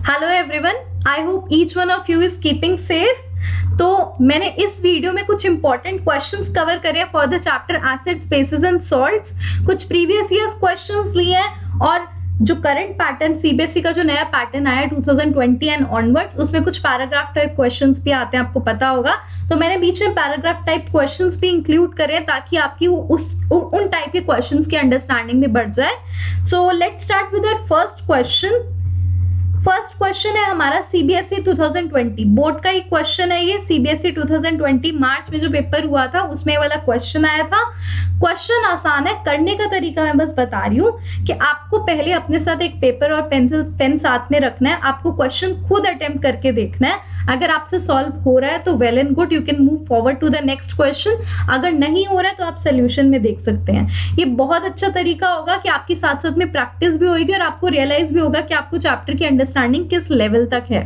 Hello everyone, I hope each one of you is keeping safe. तो मैंने इस video में कुछ इंपॉर्टेंट क्वेश्चंस कवर करे for the chapter acids, basis and salts. कुछ previous years questions लिए हैं और जो करंट पैटर्न सीबीएसई का जो नया पैटर्न आया 2020 एंड ऑनवर्ड्स, उसमें कुछ पैराग्राफ टाइप क्वेश्चंस भी आते हैं, आपको पता होगा। तो मैंने बीच में पैराग्राफ टाइप क्वेश्चंस भी इंक्लूड करे ताकि आपकी उन टाइप के क्वेश्चंस की अंडरस्टैंडिंग भी बढ़ जाए। So let's start with our first question. First question है हमारा सीबीएसई 2020 बोर्ड का ही क्वेश्चन है ये। सीबीएसई 2020 मार्च में जो पेपर हुआ था उसमें वाला क्वेश्चन आया था। क्वेश्चन आसान है, करने का तरीका मैं बस बता रही हूँ कि आपको पहले अपने साथ एक पेपर और पेन साथ में रखना है। आपको क्वेश्चन खुद अटेम्प्ट करके देखना है। अगर आपसे सॉल्व हो रहा है तो well and good, you can move forward to the next question. अगर नहीं हो रहा है तो आप सोल्यूशन में देख सकते हैं। ये बहुत अच्छा तरीका होगा कि आपकी साथ साथ में प्रैक्टिस भी होगी और आपको रियलाइज भी होगा कि आपको चैप्टर की अंडरस्टैंडिंग किस लेवल तक है।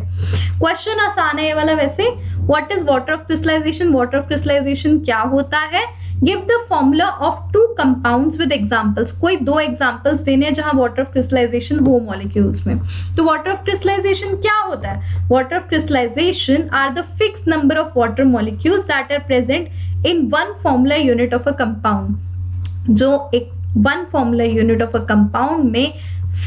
क्वेश्चन आसान है ये वाला वैसे। What is water of crystallization? Water of crystallization क्या होता है? Give the formula of two compounds with examples. कोई दो एग्जांपल्स देने हैं जहां वाटर ऑफ क्रिस्टलाइजेशन हो मॉलिक्यूल्स में। तो वाटर ऑफ क्रिस्टलाइजेशन क्या होता है? Water of crystallization are the fixed number of water molecules that are present in one formula unit of a compound. जो एक one formula unit of a compound में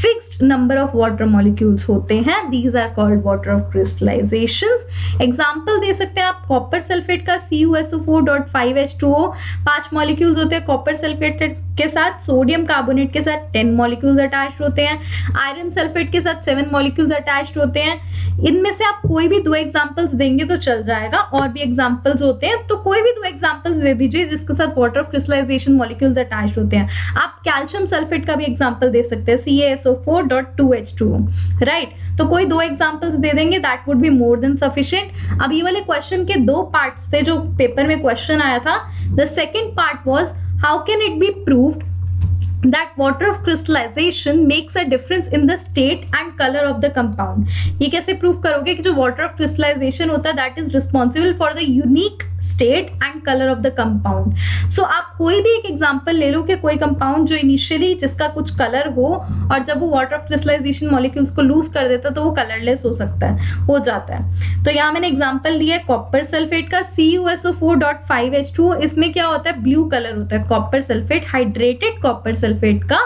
fixed number of water molecules होते हैं, these are called water of crystallisations. Example दे सकते हैं आप copper sulphate का CuSO4.5H2O 5 मॉलिक्यूल्स होते हैं कॉपर सल्फेट के साथ। सोडियम कार्बोनेट के साथ 10 मॉलिक्यूल्स अटैच्ड होते हैं। आयरन सल्फेट के साथ 7 मॉलिक्यूल्स अटैच्ड होते हैं। इनमें से आप कोई भी दो एग्जांपल्स देंगे तो चल जाएगा। और भी एग्जांपल्स होते हैं तो कोई भी दो एग्जांपल्स दे दीजिए जिसके साथ water of crystallization molecules attached होते हैं। आप कैल्शियम सल्फेट का भी एग्जांपल दे सकते हैं CaSO4.2H2O, राइट। तो कोई दो एग्जांपल्स दे देंगे, that would be more than sufficient. अब ये वाले क्वेश्चन के दो पार्ट्स थे जो पेपर में क्वेश्चन आया था। The second part was how can it be proved that water of crystallization makes a difference in the state and color of the compound। ये कैसे प्रूव करोगे कि जो water of crystallization होता है that is responsible for the unique state and color of the compound। so आप कोई भी एक एग्जांपल ले लो कि कोई कंपाउंड जो इनिशियली जिसका कुछ कलर हो और जब वो वाटर ऑफ क्रिस्टलाइजेशन मॉलिक्यूल्स को लूज कर देता तो वो कलरलेस हो सकता है, हो जाता है। तो यहाँ मैंने एग्जांपल लिया है कॉपर सल्फेट का CuSO4.5H2O। इसमें क्या होता है? ब्लू कलर होता है। Copper sulphate, hydrated copper sulphate का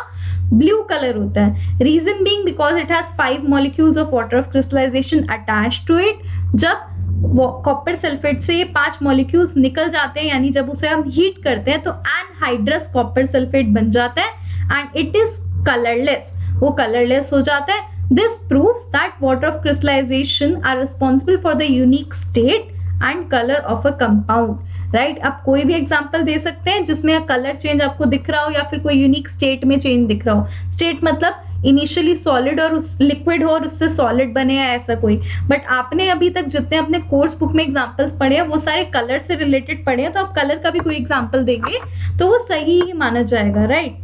ब्लू कलर होता है। Reason being because it has 5 molecules of water of crystallization attached to it. जब कॉपर सल्फेट से 5 मॉलिक्यूल्स निकल जाते हैं, यानी जब उसे हम हीट करते हैं तो एनहाइड्रस कॉपर सल्फेट बन जाता है एंड इट इज कलरलेस। वो कलरलेस हो जाता है। This proves that water of crystallization are responsible for the unique state and colour of a compound, right. आप कोई भी एग्जांपल दे सकते हैं जिसमें कलर चेंज आपको दिख रहा हो या फिर कोई यूनिक स्टेट में चेंज दिख रहा हो। स्टेट मतलब इनिशियली सॉलिड और उस लिक्विड हो और उससे सॉलिड बने हैं, ऐसा कोई। बट आपने अभी तक जितने अपने कोर्स बुक में एग्जांपल्स पढ़े हैं वो सारे कलर से रिलेटेड पढ़े हैं, तो आप कलर का भी कोई एग्जांपल देंगे तो वो सही ही माना जाएगा, राइट।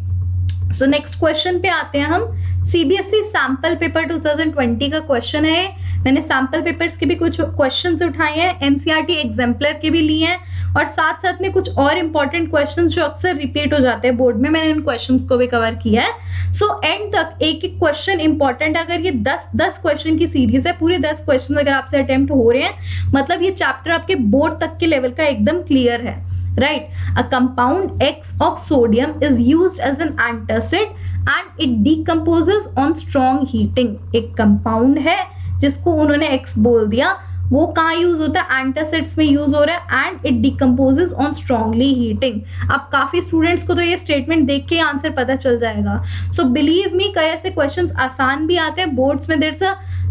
सो नेक्स्ट क्वेश्चन पे आते हैं हम। सीबीएसई सैंपल पेपर 2020 का क्वेश्चन है। मैंने सैंपल पेपर्स के भी कुछ क्वेश्चंस उठाए हैं, एनसीईआरटी एग्जाम्पलर के भी लिए हैं और साथ साथ में कुछ और इंपॉर्टेंट क्वेश्चंस जो अक्सर रिपीट हो जाते हैं बोर्ड में, मैंने उन क्वेश्चंस को भी कवर किया है। सो एंड तक एक एक क्वेश्चन इंपॉर्टेंट। अगर ये 10 क्वेश्चन की सीरीज है, पूरे 10 क्वेश्चन अगर आपसे अटेम्प्ट हो रहे हैं मतलब ये चैप्टर आपके बोर्ड तक के लेवल का एकदम क्लियर है, right? A compound X of sodium is used as an antacid and it decomposes on strong heating। एक कंपाउंड है जिसको उन्होंने X बोल दिया, वो कहाँ यूज होता है? एंटासिड्स में यूज हो रहा है and it decomposes on strongly heating. अब काफी स्टूडेंट्स को तो ये स्टेटमेंट देख के आंसर पता चल जाएगा। सो बिलीव मी, कई ऐसे क्वेश्चंस आसान भी आते हैं बोर्ड्स में। There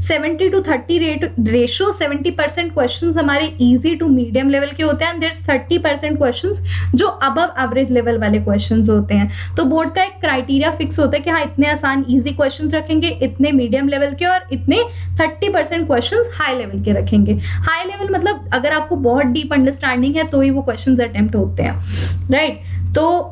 70 to 30 ratio. 70% क्वेश्चंस हमारे इजी टू मीडियम लेवल के होते हैं एंड देयर 30% क्वेश्चंस जो अबव एवरेज लेवल वाले क्वेश्चंस होते हैं। तो बोर्ड का एक क्राइटेरिया फिक्स होता है कि हाँ इतने आसान इजी क्वेश्चंस रखेंगे, इतने मीडियम लेवल के और इतने 30% क्वेश्चंस हाई लेवल के रखेंगे। हाई लेवल मतलब अगर आपको बहुत डीप अंडरस्टैंडिंग है तो ही वो क्वेश्चंस अटेम्प्ट होते हैं, राइट। तो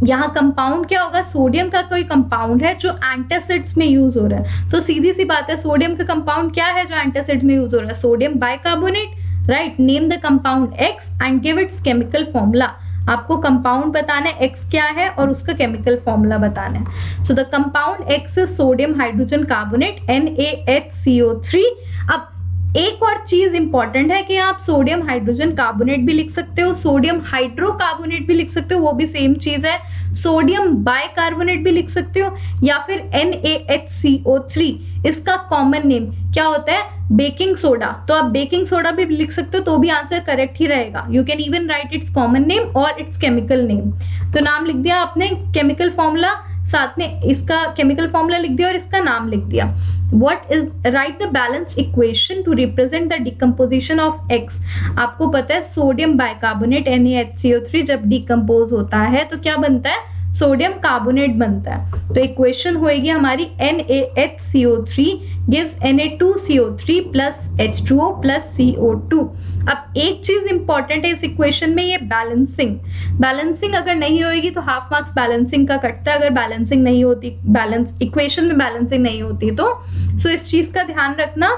यहाँ कंपाउंड क्या होगा? सोडियम का कोई कंपाउंड है जो एंटासिड्स में यूज हो रहा है। तो सीधी सी बात है, सोडियम का कंपाउंड क्या है जो एंटासिड में यूज हो रहा है? Sodium bicarbonate, right. Name the compound X and give its chemical formula. आपको कंपाउंड बताना है X क्या है और उसका केमिकल फॉर्मूला बताना है। So the compound X is sodium hydrogen carbonate NaHCO3। अब एक और चीज इंपॉर्टेंट है कि आप सोडियम हाइड्रोजन कार्बोनेट भी लिख सकते हो, सोडियम हाइड्रोकार्बोनेट भी लिख सकते हो, वो भी सेम चीज है। सोडियम बाइकार्बोनेट भी लिख सकते हो, या फिर NaHCO3 इसका कॉमन नेम क्या होता है, बेकिंग सोडा। तो आप बेकिंग सोडा भी लिख सकते हो, तो भी आंसर करेक्ट ही रहेगा। You can even right it's common name और इट्स केमिकल नेम। तो नाम लिख दिया आपने, केमिकल फॉर्मूला, साथ में इसका केमिकल फॉर्मूला लिख दिया और इसका नाम लिख दिया। What is write the balanced equation to represent the decomposition of X। आपको पता है सोडियम बाइकार्बोनेट NaHCO3 जब डिकम्पोज होता है तो क्या बनता है, सोडियम कार्बोनेट बनता है। तो इक्वेशन होगी हमारी NaHCO3 gives Na2CO3 plus H2O plus CO2। अब एक चीज इंपॉर्टेंट है इस इक्वेशन में, ये बैलेंसिंग अगर नहीं होगी तो हाफ मार्क्स बैलेंसिंग का कटता है, अगर बैलेंसिंग नहीं होती, बैलेंस इक्वेशन में बैलेंसिंग नहीं होती तो सो इस चीज का ध्यान रखना।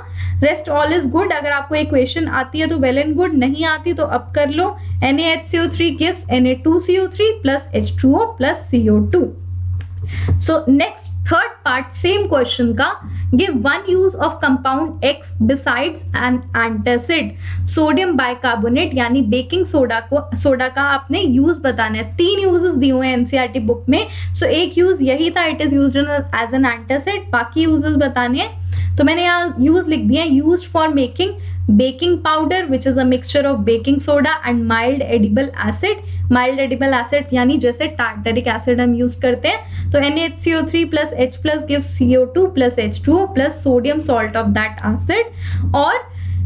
रेस्ट ऑल इज गुड, अगर आपको इक्वेशन आती है तो वेल एंड गुड, नहीं आती तो अब कर लो। NaHCO3 gives Na2CO3 plus H2O plus CO2। So next third part same question का, give one use of compound X besides an antacid। Sodium bicarbonate यानी बेकिंग सोडा का आपने यूज बताना है। 3 यूजेस दिए हुए हैं एनसीईआरटी बुक में। सो एक यूज यही था, it is used as an antacid, बाकी यूजेस बताने हैं। तो मैंने यहाँ यूज लिख दिया, used for making baking powder which is a mixture of baking soda and mild edible acid. Mild edible acid यानी जैसे टार्टरिक एसिड हम यूज करते हैं। तो NaHCO3 plus H plus gives CO2 plus H2O plus sodium salt of that acid। और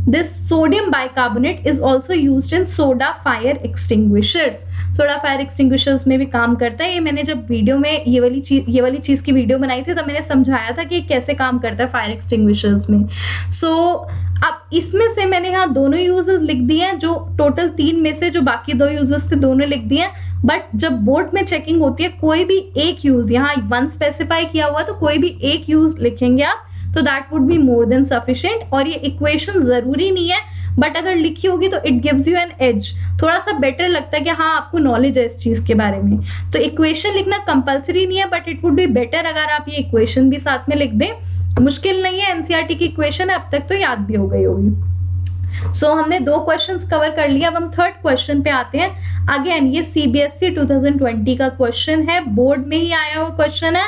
this sodium bicarbonate is also used in soda fire extinguishers। Soda fire extinguishers में भी काम करता है। ये मैंने जब वीडियो में ये वाली चीज की वीडियो बनाई थी तब मैंने समझाया था कि कैसे काम करता है फायर एक्सटिंग्विशर्स में। सो अब इसमें से मैंने यहाँ दोनों यूजेस लिख दिए हैं, जो टोटल 3 में से जो बाकी 2 यूजेस थे दोनों लिख दिए। बट जब बोर्ड में चेकिंग होती है कोई भी एक यूज, यहाँ 1 स्पेसिफाई किया हुआ तो कोई भी एक यूज लिखेंगे आप, तो that would be more than sufficient. और ये इक्वेशन जरूरी नहीं है, बट अगर लिखी होगी तो it gives you an edge, थोड़ा सा बेटर लगता है कि हाँ आपको नॉलेज है इस चीज के बारे में। तो इक्वेशन लिखना कंपलसरी नहीं है, but it would be better अगर आप ये इक्वेशन भी साथ में लिख दें। मुश्किल नहीं है, एनसीईआरटी की इक्वेशन अब तक तो याद भी हो गई होगी। सो हमने 2 क्वेश्चंस कवर कर लिया। अब हम थर्ड क्वेश्चन पे आते हैं। अगेन ये CBSE 2020 का क्वेश्चन है, बोर्ड में ही आया हुआ क्वेश्चन है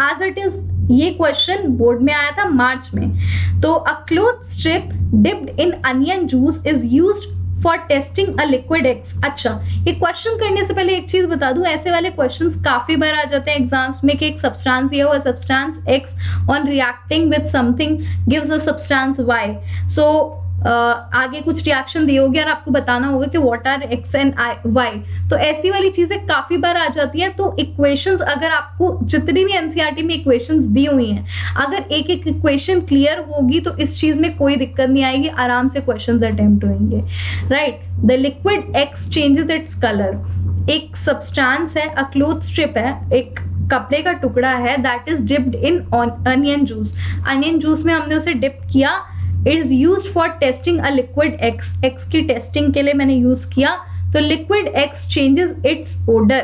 एज इट इज। ये क्वेश्चन बोर्ड में आया था मार्च में। तो a cloth strip dipped in onion juice is used for testing a liquid X। अच्छा, ये क्वेश्चन करने से पहले एक चीज बता दूं, ऐसे वाले क्वेश्चंस काफी बार आ जाते हैं एग्जाम्स में कि एक सब्सटेंस दिया हुआ substance X on reacting with something gives a substance Y। सो आगे कुछ रिएक्शन दिए होगी और आपको बताना होगा कि what are X and Y। तो ऐसी वाली चीजें काफी बार आ जाती है। तो इक्वेशंस अगर आपको जितनी भी एनसीईआरटी में इक्वेशंस दी हुई हैं, अगर एक एक इक्वेशन क्लियर होगी तो इस चीज में कोई दिक्कत नहीं आएगी, आराम से क्वेश्चंस अटेम्प्ट होंगे। Right, the liquid X changes its colour. एक सब्सटेंस है, अ क्लोथ स्ट्रिप है, एक कपड़े का टुकड़ा है, that is dipped in onion juice. Onion juice में हमने उसे डिप किया। It is used for testing a liquid X की टेस्टिंग के लिए मैंने यूज किया। तो liquid X changes its odour.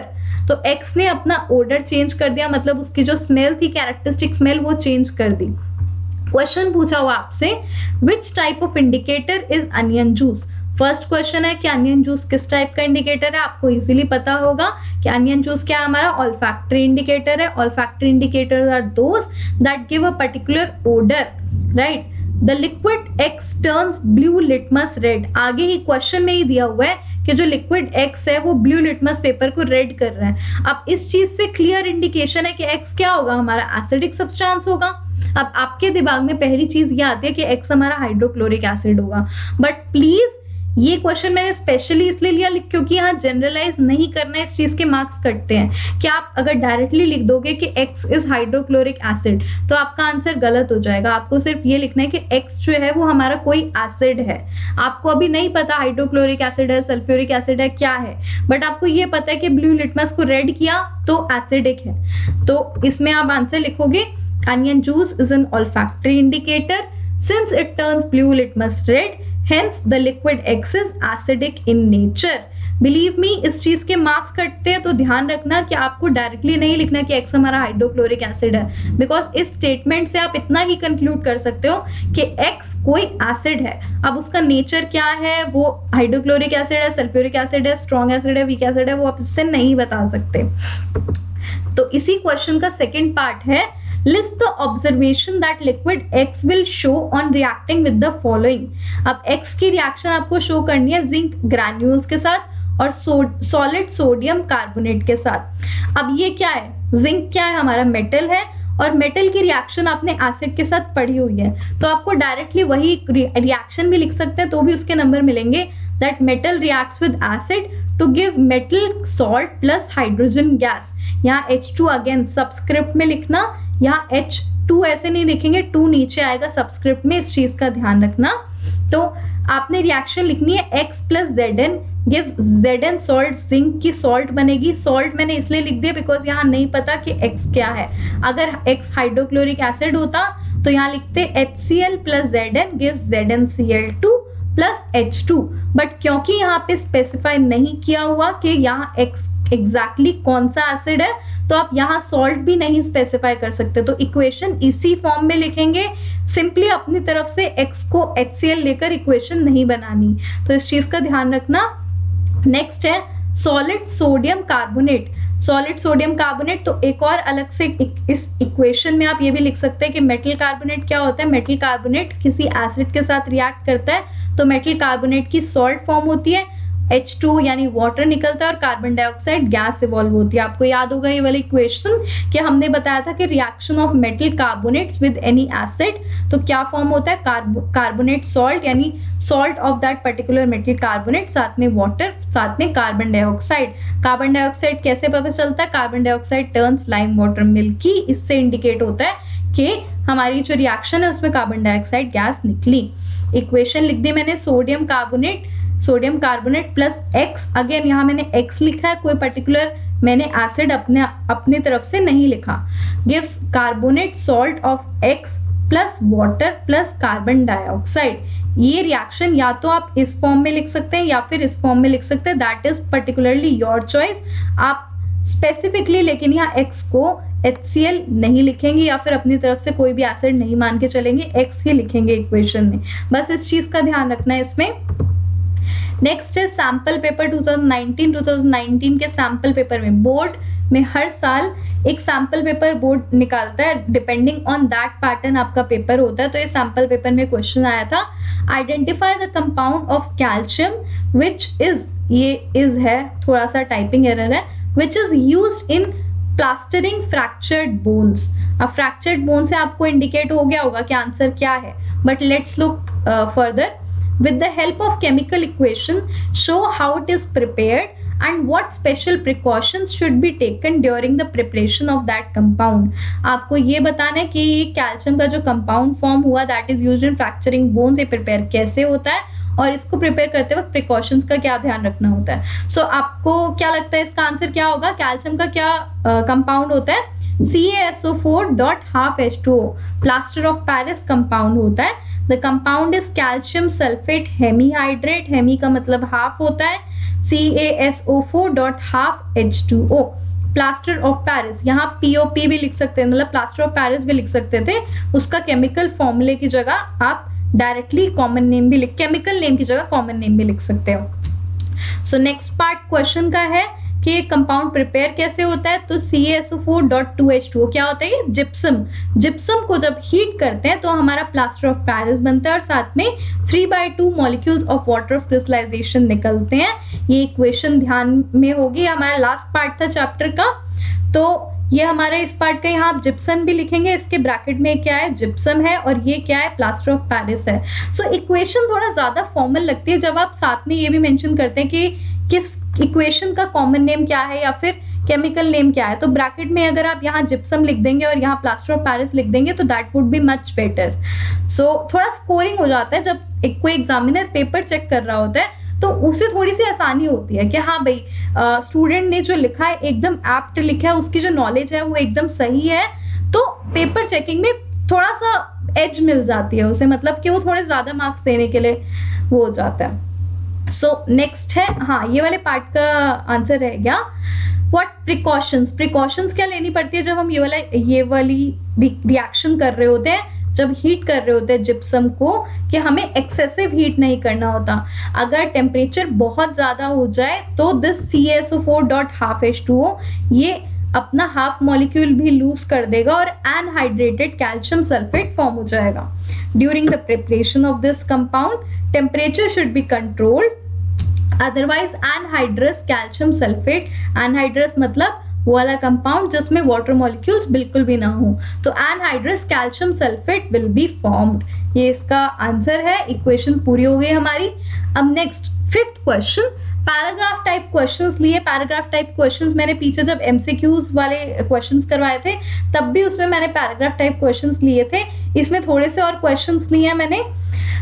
तो X ने अपना ओडर चेंज कर दिया, मतलब उसकी जो स्मेल थी, कैरेक्टरिस्टिक स्मेल, वो चेंज कर दी। क्वेश्चन पूछा हुआ आपसे, which type of indicator is onion juice. First question है कि अनियन जूस किस टाइप का इंडिकेटर है। आपको इजीली पता होगा कि अनियन जूस क्या है, हमारा ऑल्फैक्टरी इंडिकेटर है। Olfactory indicators are those that give a particular odour. Right, the liquid X turns blue litmus red. आगे ही क्वेश्चन में ही दिया हुआ है कि जो लिक्विड X है वो ब्लू लिटमस पेपर को रेड कर रहा है। अब इस चीज से क्लियर इंडिकेशन है कि X क्या होगा, हमारा एसिडिक सब्सटेंस होगा। अब आपके दिमाग में पहली चीज ये आती है कि X हमारा हाइड्रोक्लोरिक एसिड होगा। बट प्लीज ये क्वेश्चन मैंने स्पेशली इसलिए लिया क्योंकि यहाँ जनरलाइज नहीं करना है, इस चीज के मार्क्स कटते हैं। कि आप अगर डायरेक्टली लिख दोगे कि X इज हाइड्रोक्लोरिक एसिड तो आपका आंसर गलत हो जाएगा। आपको सिर्फ ये लिखना है कि X जो है वो हमारा कोई एसिड है। आपको अभी नहीं पता हाइड्रोक्लोरिक एसिड है, सल्फ्यूरिक एसिड है, क्या है, बट आपको ये पता है कि ब्लू लिटमस को रेड किया तो एसिडिक है। तो इसमें आप आंसर लिखोगे onion juice is an olfactory indicator since it turns blue litmus red, hence the liquid X is acidic in nature। Believe me, इस चीज के मार्क्स कटते हैं, तो ध्यान रखना कि आपको डायरेक्टली नहीं लिखना कि X हमारा हाइड्रोक्लोरिक एसिड है, बिकॉज इस स्टेटमेंट से आप इतना ही कंक्लूड कर सकते हो कि X कोई एसिड है। अब उसका नेचर क्या है, वो हाइड्रोक्लोरिक एसिड है, सल्फ्यूरिक एसिड है, स्ट्रॉन्ग एसिड है, वीक एसिड है, वो आप इससे नहीं बता सकते। तो इसी क्वेश्चन का सेकेंड पार्ट है, list the observation that liquid X will show on reacting with the following. अब X की रिएक्शन आपको शो करनी है जिंक ग्रैन्यूल्स के साथ और सॉलिड सोडियम कार्बोनेट के साथ। अब ये क्या है, जिंक क्या है, हमारा मेटल है, और मेटल की रिएक्शन आपने एसिड के साथ पढ़ी हुई है, तो आपको डायरेक्टली वही रिएक्शन भी लिख सकते हैं तो भी उसके नंबर मिलेंगे। That metal reacts with acid to give metal salt plus hydrogen gas. यहाँ H2 अगेन सबस्क्रिप्ट में लिखना, यहाँ H2 ऐसे नहीं लिखेंगे, 2 नीचे आएगा सबस्क्रिप्ट में, इस चीज का ध्यान रखना। तो आपने रिएक्शन लिखनी है X plus Zn gives Zn salt, zinc की सॉल्ट बनेगी। सॉल्ट मैंने इसलिए लिख दिया बिकॉज यहाँ नहीं पता कि X क्या है। अगर X हाइड्रोक्लोरिक एसिड होता तो यहाँ लिखते HCl plus Zn gives ZnCl2 plus H2, but क्योंकि यहाँ पे स्पेसिफाई नहीं किया हुआ कि यहाँ X एग्जैक्टली कौन सा एसिड है, तो आप यहाँ सॉल्ट भी नहीं स्पेसिफाई कर सकते। तो इक्वेशन इसी फॉर्म में लिखेंगे, सिंपली अपनी तरफ से X को HCl लेकर इक्वेशन नहीं बनानी, तो इस चीज का ध्यान रखना। नेक्स्ट है solid sodium carbonate. Solid sodium carbonate, तो एक और अलग से इस इक्वेशन में आप ये भी लिख सकते हैं कि मेटल कार्बोनेट क्या होता है। मेटल कार्बोनेट किसी एसिड के साथ रिएक्ट करता है तो मेटल कार्बोनेट की सॉल्ट फॉर्म होती है, H2 यानी वाटर निकलता है और कार्बन डाइऑक्साइड गैस इवॉल्व होती है। आपको याद होगा ये वाली इक्वेशन कि हमने बताया था कि reaction of metal carbonates with any acid, तो क्या फॉर्म होता है, कार्बोनेट सॉल्ट यानी salt of that particular metal carbonate, साथ में वाटर, साथ में कार्बन डाइऑक्साइड। कार्बन डाइऑक्साइड कैसे पता चलता है, carbon dioxide turns lime water milky, इससे इंडिकेट होता है कि हमारी जो रिएक्शन है उसमें कार्बन डाइऑक्साइड गैस निकली। इक्वेशन लिख दी मैंने, sodium carbonate plus X, again यहाँ मैंने X लिखा है, कोई पर्टिकुलर मैंने एसिड अपने तरफ से नहीं लिखा। Gives carbonate salt of X plus water plus carbon dioxide. ये रिएक्शन या तो आप इस फॉर्म में लिख सकते हैं या फिर इस फॉर्म में लिख सकते हैं, that is particularly your choice. आप स्पेसिफिकली लेकिन यहाँ X को HCl नहीं लिखेंगे या फिर अपनी तरफ से कोई भी एसिड नहीं मान के चलेंगे, X ही लिखेंगे इक्वेशन में, बस इस चीज का ध्यान रखना है इसमें। नेक्स्ट है सैंपल पेपर 2019 के सैंपल पेपर में, बोर्ड में हर साल एक सैंपल पेपर बोर्ड निकालता है, डिपेंडिंग ऑन दैट पैटर्न आपका पेपर होता है। तो ये सैंपल पेपर में क्वेश्चन आया था, identify the compound of calcium which is, ये इज है, थोड़ा सा टाइपिंग एरर है, विच is used in plastering fractured bones. अब फ्रैक्चर्ड बोन से आपको इंडिकेट हो गया होगा कि आंसर क्या है, but let's look further. With the help of chemical equation, show how it is prepared and what special precautions should be taken during the preparation of that compound. आपको ये बताना है कि ये कैल्शियम का जो कंपाउंड फॉर्म हुआ that is used in fracturing bones, ये प्रिपेयर कैसे होता है और इसको प्रिपेयर करते वक्त प्रिकॉशंस का क्या ध्यान रखना होता है। सो आपको क्या लगता है इसका आंसर क्या होगा, कैल्शियम का क्या कंपाउंड होता है, CaSO4.12H2O, plaster of Paris compound होता है। The compound is calcium sulphate hemihydrate, hemi का मतलब हाफ होता है, CaSO4.12H2O, प्लास्टर ऑफ पेरिस, यहाँ POP भी लिख सकते हैं, मतलब प्लास्टर ऑफ पेरिस भी लिख सकते थे, उसका केमिकल फॉर्मूले की जगह आप डायरेक्टली कॉमन नेम भी केमिकल नेम की जगह कॉमन नेम भी लिख सकते हो। सो नेक्स्ट पार्ट क्वेश्चन का है कि ये कंपाउंड प्रिपेयर कैसे होता है, तो CaSO4.2H2O क्या होता है, ये जिप्सम। जिप्सम को जब हीट करते हैं तो हमारा प्लास्टर ऑफ पेरिस बनता है और साथ में 3/2 molecules of water of crystallization निकलते हैं। ये इक्वेशन ध्यान में होगी, हमारा लास्ट पार्ट था चैप्टर का, तो ये हमारा इस पार्ट का, यहाँ आप जिप्सम भी लिखेंगे, इसके ब्रैकेट में क्या है, जिप्सम है और ये क्या है, प्लास्टर ऑफ पेरिस है। सो इक्वेशन थोड़ा ज्यादा फॉर्मल लगती है जब आप साथ में ये भी मेंशन करते हैं कि किस इक्वेशन का कॉमन नेम क्या है या फिर केमिकल नेम क्या है। तो ब्रैकेट में अगर आप यहाँ जिप्सम लिख देंगे और यहाँ प्लास्टर ऑफ पेरिस लिख देंगे तो that would be much better. So थोड़ा स्कोरिंग हो जाता है जब कोई एग्जामिनर पेपर चेक कर रहा होता है, तो उसे थोड़ी सी आसानी होती है कि हाँ भाई स्टूडेंट ने जो लिखा है एकदम एप्ट लिखा है, उसकी जो नॉलेज है वो एकदम सही है, तो पेपर चेकिंग में थोड़ा सा एज मिल जाती है उसे, मतलब कि वो थोड़े ज्यादा मार्क्स देने के लिए वो हो जाता है। सो नेक्स्ट है, हाँ ये वाले पार्ट का आंसर रह गया, व्हाट प्रिकॉशंस, प्रिकॉशंस क्या लेनी पड़ती है जब हम ये वाली रिएक्शन कर रहे होते हैं, जब हीट कर रहे होते हैं जिप्सम को, कि हमें एक्सेसिव हीट नहीं करना होता। अगर टेम्परेचर बहुत ज्यादा हो जाए तो दिस CaSO4.12H2O ये अपना हाफ मॉलिक्यूल भी लूज कर देगा और एनहाइड्रेटेड कैल्शियम सल्फेट फॉर्म हो जाएगा। During the preparation of this compound temperature should be controlled, otherwise anhydrous calcium sulphate, anhydrous मतलब वो वाला कंपाउंड जिसमें वाटर मॉलिक्यूल्स बिल्कुल भी ना हो, तो anhydrous calcium sulphate will be formed. ये इसका आंसर है, इक्वेशन पूरी हो गई हमारी। अब next 5th question, paragraph type questions लिए। पैराग्राफ टाइप क्वेश्चंस मैंने पीछे जब एमसीक्यूज वाले क्वेश्चंस करवाए थे तब भी उसमें मैंने पैराग्राफ टाइप क्वेश्चंस लिए थे, इसमें थोड़े से और क्वेश्चंस लिए हैं मैंने।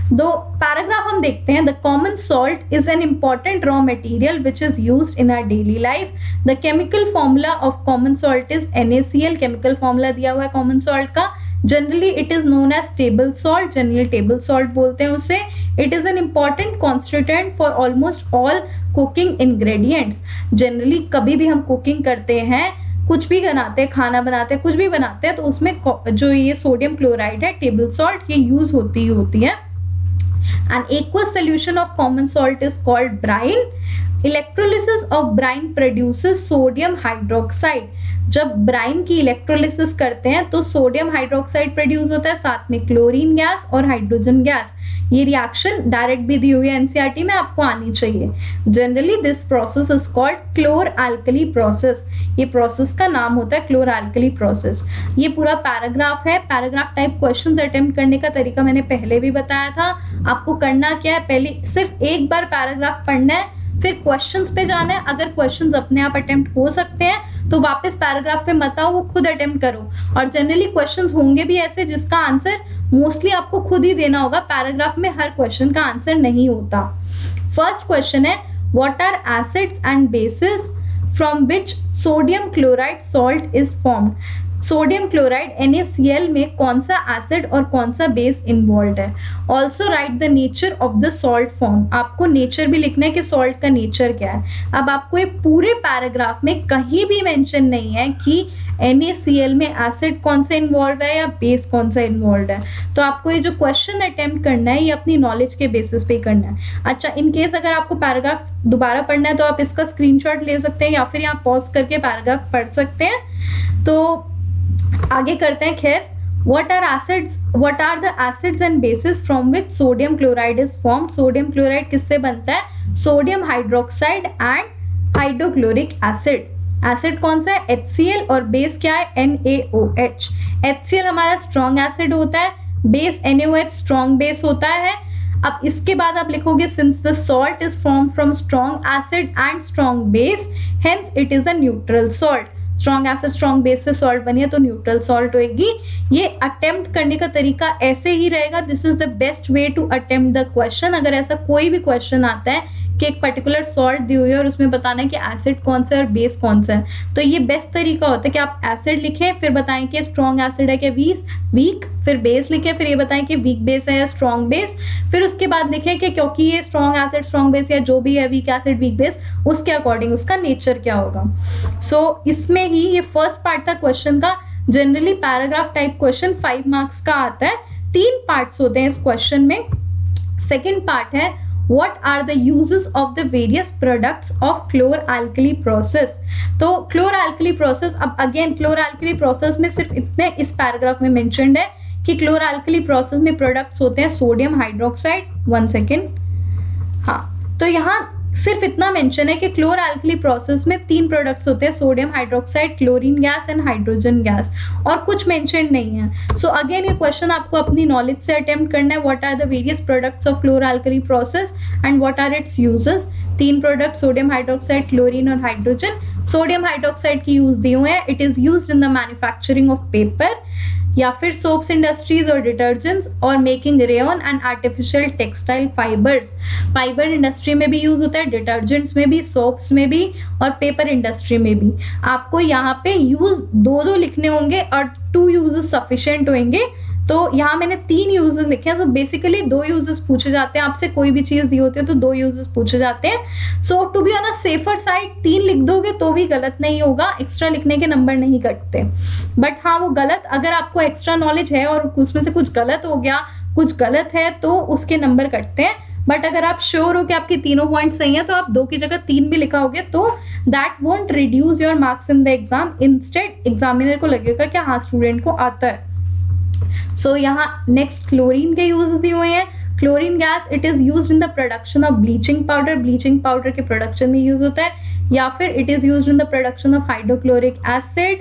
दो पैराग्राफ हम देखते हैं। The common salt is an important raw material which is used in our daily life. The chemical formula of common salt is NaCl। Chemical formula दिया हुआ है कॉमन सॉल्ट का। Generally it is known as table salt, generally table salt बोलते हैं उसे। It is an important constituent for almost all cooking ingredients. Generally कभी भी हम कुकिंग करते हैं, कुछ भी बनाते हैं, खाना बनाते हैं, कुछ भी बनाते हैं, तो उसमें जो ये सोडियम क्लोराइड है, टेबल सॉल्ट, ये यूज होती ही होती है। An aqueous solution of common salt is called brine. Electrolysis of brine produces sodium hydroxide. जब ब्राइन की इलेक्ट्रोलिसिस करते हैं तो सोडियम हाइड्रोक्साइड प्रोड्यूस होता है, साथ में क्लोरीन गैस और हाइड्रोजन गैस। ये रिएक्शन डायरेक्ट भी दी हुई है एनसीईआरटी में, आपको आनी चाहिए। Generally this process is called क्लोर alkali process. ये प्रोसेस का नाम होता है क्लोर अल्कली प्रोसेस। ये पूरा पैराग्राफ है। पैराग्राफ टाइप क्वेश्चंस अटेम्प्ट करने का तरीका मैंने पहले भी बताया था। आपको करना क्या है, पहले सिर्फ एक बार पैराग्राफ पढ़ना है, फिर क्वेश्चंस पे जाना है। अगर क्वेश्चंस अपने आप अटेम्प्ट हो सकते हैं तो वापस पैराग्राफ पे मत आओ, वो खुद अटेम्प्ट करो। और जनरली क्वेश्चंस होंगे भी ऐसे जिसका आंसर मोस्टली आपको खुद ही देना होगा, पैराग्राफ में हर क्वेश्चन का आंसर नहीं होता। फर्स्ट क्वेश्चन है, what are acids and bases from which sodium chloride salt is formed. Sodium chloride NaCl में कौन सा एसिड और कौन सा बेस इन्वॉल्व है। Also write the nature of the salt form. आपको नेचर भी लिखना है कि सॉल्ट का नेचर क्या है। अब आपको ये पूरे पैराग्राफ में कहीं भी मेंशन नहीं है कि NaCl में एसिड कौन सा इन्वॉल्व है या बेस कौन सा इन्वॉल्व है। तो आपको ये जो क्वेश्चन अटेम्प्ट करना है ये अपनी नॉलेज के बेसिस पे करना है। अच्छा, इन केस अगर आपको पैराग्राफ दोबारा पढ़ना है तो आप इसका स्क्रीनशॉट ले सकते हैं या फिर यहाँ पॉज करके पैराग्राफ पढ़ सकते हैं। तो आगे करते हैं। खैर, what are the acids and bases from which sodium chloride is formed। Sodium chloride किससे बनता है, sodium hydroxide and hydrochloric acid. Acid कौन सा है, HCl, और बेस क्या है, NaOH। HCl हमारा स्ट्रॉन्ग एसिड होता है, बेस NaOH स्ट्रॉन्ग बेस होता है। अब इसके बाद आप लिखोगे, since the salt is form from strong acid and strong base, hence it is a neutral salt. Strong acid strong base से सॉल्ट बनी है तो न्यूट्रल सॉल्ट होगी। ये अटेम्प्ट करने का तरीका ऐसे ही रहेगा। This is the best way to attempt the question. अगर ऐसा कोई भी क्वेश्चन आता है कि एक पर्टिकुलर सॉल्ट दी हुई है और उसमें बताना है कि एसिड कौन सा है और बेस कौन सा है, तो ये बेस्ट तरीका होता है कि आप एसिड लिखें, फिर बताएं कि स्ट्रॉन्ग एसिड है कि वीक, फिर बेस लिखें, फिर ये बताएं कि वीक बेस है या स्ट्रॉन्ग बेस, फिर उसके बाद लिखें कि क्योंकि ये स्ट्रॉन्ग एसिड स्ट्रॉन्ग बेस या जो भी है, वीक एसिड वीक बेस, उसके अकॉर्डिंग उसका नेचर क्या होगा। सो इसमें ही ये फर्स्ट पार्ट था क्वेश्चन का। Generally paragraph type question 5 marks का आता है। 3 पार्ट्स होते हैं इस क्वेश्चन में। सेकेंड पार्ट है, what are the uses of the various products of chlor-alkali process। तो chlor-alkali process, अब अगेन chlor-alkali process में सिर्फ इतने इस पैराग्राफ में मेंशन्ड है कि chlor-alkali process में प्रोडक्ट्स होते हैं सोडियम हाइड्रोक्साइड, 1 सेकेंड, हाँ, तो यहाँ सिर्फ इतना मेंशन है कि क्लोर अल्कली प्रोसेस में 3 प्रोडक्ट्स होते हैं, sodium hydroxide, chlorine gas and hydrogen gas, और कुछ मेंशन नहीं है। सो अगेन ये क्वेश्चन आपको अपनी नॉलेज से अटेम्प्ट करना है। What are the various products of chlor alkali process and what are its uses. 3 product, sodium hydroxide, chlorine और हाइड्रोजन। सोडियम हाइड्रोक्साइड की यूज दी हुए हैं। It is used in the manufacturing of paper या फिर soaps industries और detergents, और making rayon and artificial textile fibres. Fibre industry में भी यूज होता है, डिटर्जेंट्स में भी, सोप्स में भी और पेपर इंडस्ट्री में भी। आपको यहाँ पे यूज 2 लिखने होंगे और 2 यूजेस सफिशिएंट होंगे। तो यहाँ मैंने 3 यूजेस लिखे हैं। सो बेसिकली 2 यूजेस पूछे जाते हैं आपसे, कोई भी चीज दी होती है तो 2 यूजेस पूछे जाते हैं। So to be on a safer side 3 लिख दोगे तो भी गलत नहीं होगा, एक्स्ट्रा लिखने के नंबर नहीं कटते। बट हाँ, वो गलत, अगर आपको एक्स्ट्रा नॉलेज है और उसमें से कुछ गलत हो गया, कुछ गलत है, तो उसके नंबर कटते हैं। बट अगर आप श्योर हो कि आपके तीनों पॉइंट सही हैं, तो आप 2 की जगह 3 भी लिखा होगे तो that won't reduce your marks in the exam. Instead examiner को लगेगा कि हाँ, स्टूडेंट को आता है। सो यहाँ नेक्स्ट क्लोरीन के यूजेस दिए हुए हैं। Chlorine gas, it is used in the production of bleaching powder, bleaching powder के प्रोडक्शन में यूज होता है। या फिर it is used in the production of hydrochloric acid,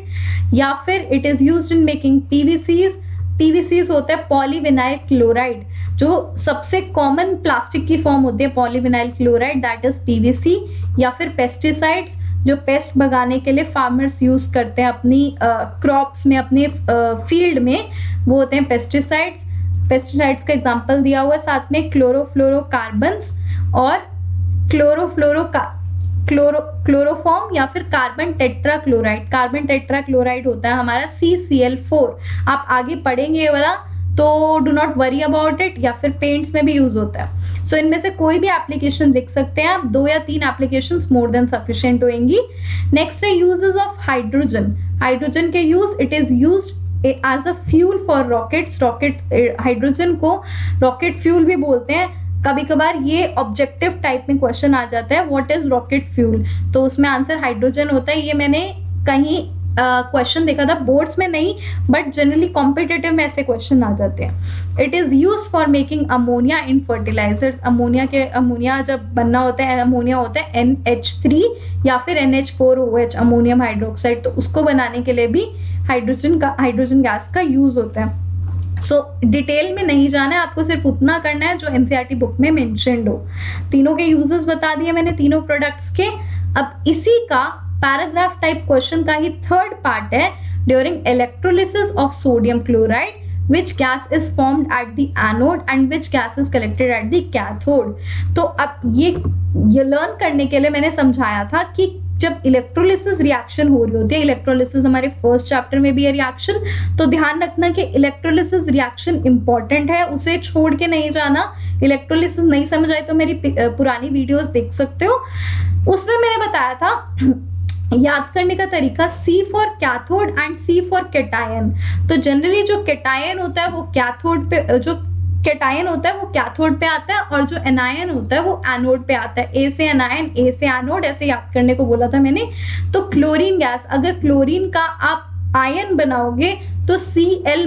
या फिर it is used in making PVCs. PVCs होता है पॉलीविनाइल क्लोराइड, जो सबसे कॉमन प्लास्टिक की फॉर्म होती है polyvinyl chloride, that is PVC. या फिर पेस्टिसाइड्स, जो पेस्ट भगाने के लिए फार्मर्स यूज करते हैं अपनी क्रॉप्स में, अपने फील्ड में, वो होते हैं पेस्टिसाइड्स। पेस्टिसाइड्स का एग्जांपल दिया हुआ है साथ में, क्लोरोफ्लोरोकार्बन्स और क्लोरोफॉर्म या फिर कार्बन टेट्राक्लोराइड। कार्बन टेट्राक्लोराइड होता है हमारा CCl4। आप आगे पढ़ेंगे ये वाला, तो do not worry about it. या फिर पेंट्स में भी यूज होता है। सो इनमें से कोई भी एप्लीकेशन लिख सकते हैं आप, 2 या 3 एप्लीकेशन मोर देन सफिशिएंट होंगी। नेक्स्ट है यूजेस ऑफ हाइड्रोजन। हाइड्रोजन के use, it is used as a fuel for rockets. Rocket, hydrogen को रॉकेट फ्यूल भी बोलते हैं। कभी कभार ये ऑब्जेक्टिव टाइप में क्वेश्चन आ जाता है, व्हाट इज रॉकेट फ्यूल, तो उसमें आंसर हाइड्रोजन होता है। ये मैंने कहीं क्वेश्चन देखा था, बोर्ड्स में नहीं बट जनरली कॉम्पिटिटिव में ऐसे क्वेश्चन आ जाते हैं। It is used for making ammonia in fertilisers. Ammonia जब बनना होता है, अमोनिया होता है NH3 या फिर NH4OH, अमोनियम हाइड्रोक्साइड, तो उसको बनाने के लिए भी हाइड्रोजन गैस का यूज होता है। सो डिटेल में नहीं जाना है, आपको सिर्फ उतना करना है जो एनसीईआरटी बुक में मेंशन्ड हो। तीनों के यूजेस बता दिए मैंने, तीनों प्रोडक्ट्स के। अब इसी का पैराग्राफ टाइप क्वेश्चन का ही थर्ड पार्ट है, during electrolysis of sodium chloride which gas is formed at the anode and which gas is collected at the cathode। तो अब ये लर्न करने के लिए मैंने समझाया था कि जब इलेक्ट्रोलिसिस रिएक्शन हो रही होती है, इलेक्ट्रोलिसिस हमारे फर्स्ट चैप्टर में भी है रिएक्शन, तो ध्यान रखना कि इलेक्ट्रोलिसिस रिएक्शन इंपॉर्टेंट है, उसे छोड़ के नहीं जाना। इलेक्ट्रोलिसिस नहीं समझ आई तो मेरी पुरानी वीडियोस देख सकते हो, उसमें मैंने बताया था याद करने का तरीका, C for cathode and C for cation. तो जनरली जो कैटायन होता है वो कैथोड पे, जो कैटायन होता है वो कैथोड पे आता है, और जो एनायन होता है वो एनोड पे आता है। ए से एनायन, ए से एनोड, ऐसे याद करने को बोला था मैंने। तो क्लोरीन गैस, अगर क्लोरीन का आप आयन बनाओगे तो Cl